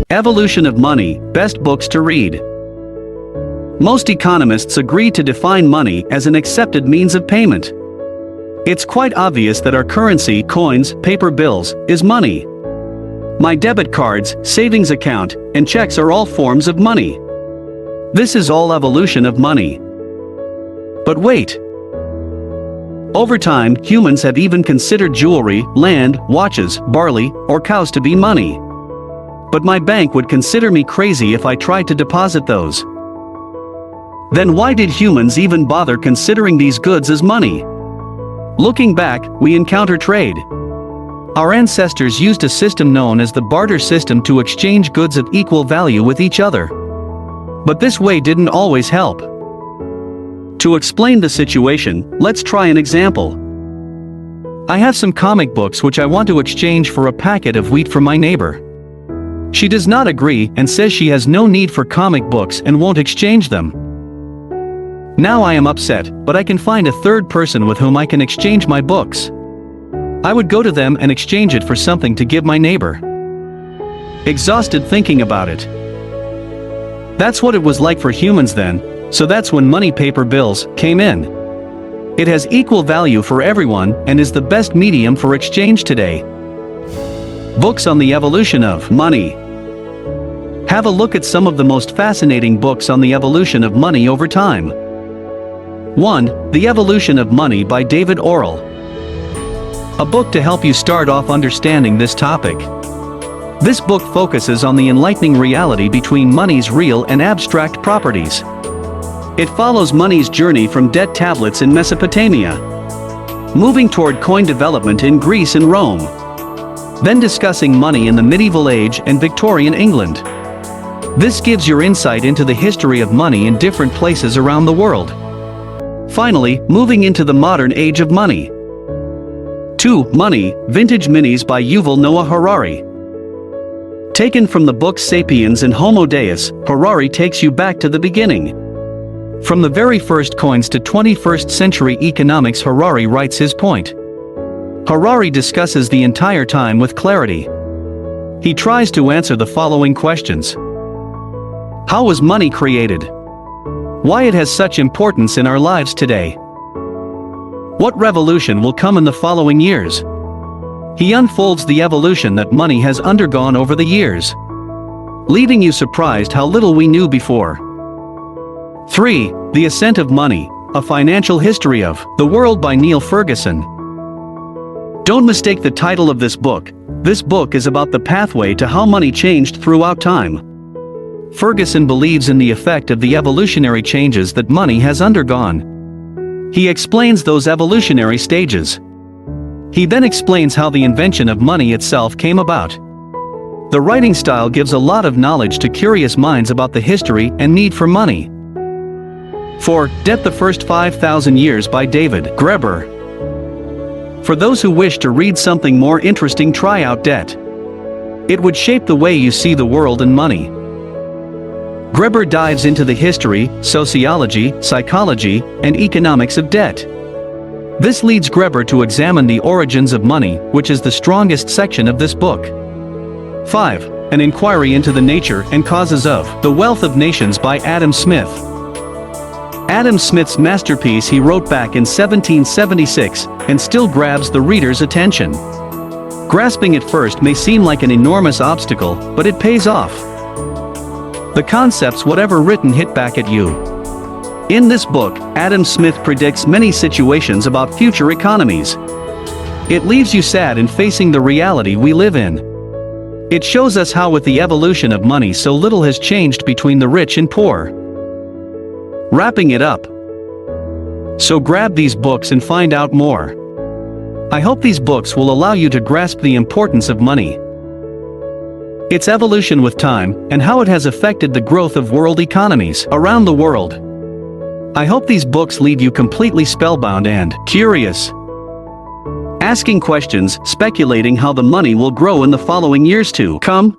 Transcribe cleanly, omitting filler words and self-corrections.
Evolution of money, best books to read. Most economists agree to define money as an accepted means of payment. It's quite obvious that our currency, coins, paper bills, is money. My debit cards, savings account, and checks are all forms of money. This is all evolution of money. But wait. Over time, humans have even considered jewelry, land, watches, barley, or cows to be money. But my bank would consider me crazy if I tried to deposit those. Then why did humans even bother considering these goods as money? Looking back, we encounter trade. Our ancestors used a system known as the barter system to exchange goods of equal value with each other. But this way didn't always help. To explain the situation, let's try an example. I have some comic books which I want to exchange for a packet of wheat from my neighbor. She does not agree and says she has no need for comic books and won't exchange them. Now I am upset, but I can find a third person with whom I can exchange my books. I would go to them and exchange it for something to give my neighbor. Exhausted thinking about it. That's what it was like for humans then, so that's when money paper bills came in. It has equal value for everyone and is the best medium for exchange today. Books on the evolution of money. Have a look at some of the most fascinating books on the evolution of money over time. 1. The Evolution of Money by David Orrell. A book to help you start off understanding this topic. This book focuses on the enlightening reality between money's real and abstract properties. It follows money's journey from dead tablets in Mesopotamia, moving toward coin development in Greece and Rome, then discussing money in the medieval age and Victorian England. This gives your insight into the history of money in different places around the world. Finally, moving into the modern age of money. 2. Money, Vintage Minis by Yuval Noah Harari. Taken from the books Sapiens and Homo Deus, Harari takes you back to the beginning. From the very first coins to 21st century economics, Harari writes his point. Harari discusses the entire time with clarity. He tries to answer the following questions. How was money created? Why it has such importance in our lives today? What revolution will come in the following years? He unfolds the evolution that money has undergone over the years, leaving you surprised how little we knew before. 3. The Ascent of Money, A Financial History of the World by Neil Ferguson. Don't mistake the title of this book. This book is about the pathway to how money changed throughout time. Ferguson believes in the effect of the evolutionary changes that money has undergone. He explains those evolutionary stages. He then explains how the invention of money itself came about. The writing style gives a lot of knowledge to curious minds about the history and need for money. 4. Debt: The First 5,000 Years by David Graeber. For those who wish to read something more interesting, try out Debt. It would shape the way you see the world and money. Graeber dives into the history, sociology, psychology, and economics of debt. This leads Graeber to examine the origins of money, which is the strongest section of this book. 5. An Inquiry into the Nature and Causes of the Wealth of Nations by Adam Smith. Adam Smith's masterpiece he wrote back in 1776 and still grabs the reader's attention. Grasping it first may seem like an enormous obstacle, but it pays off. The concepts, whatever written, hit back at you. In this book, Adam Smith predicts many situations about future economies. It leaves you sad in facing the reality we live in. It shows us how with the evolution of money so little has changed between the rich and poor. Wrapping it up. So grab these books and find out more. I hope these books will allow you to grasp the importance of money, its evolution with time, and how it has affected the growth of world economies around the world. I hope these books leave you completely spellbound and curious, asking questions, speculating how the money will grow in the following years to come.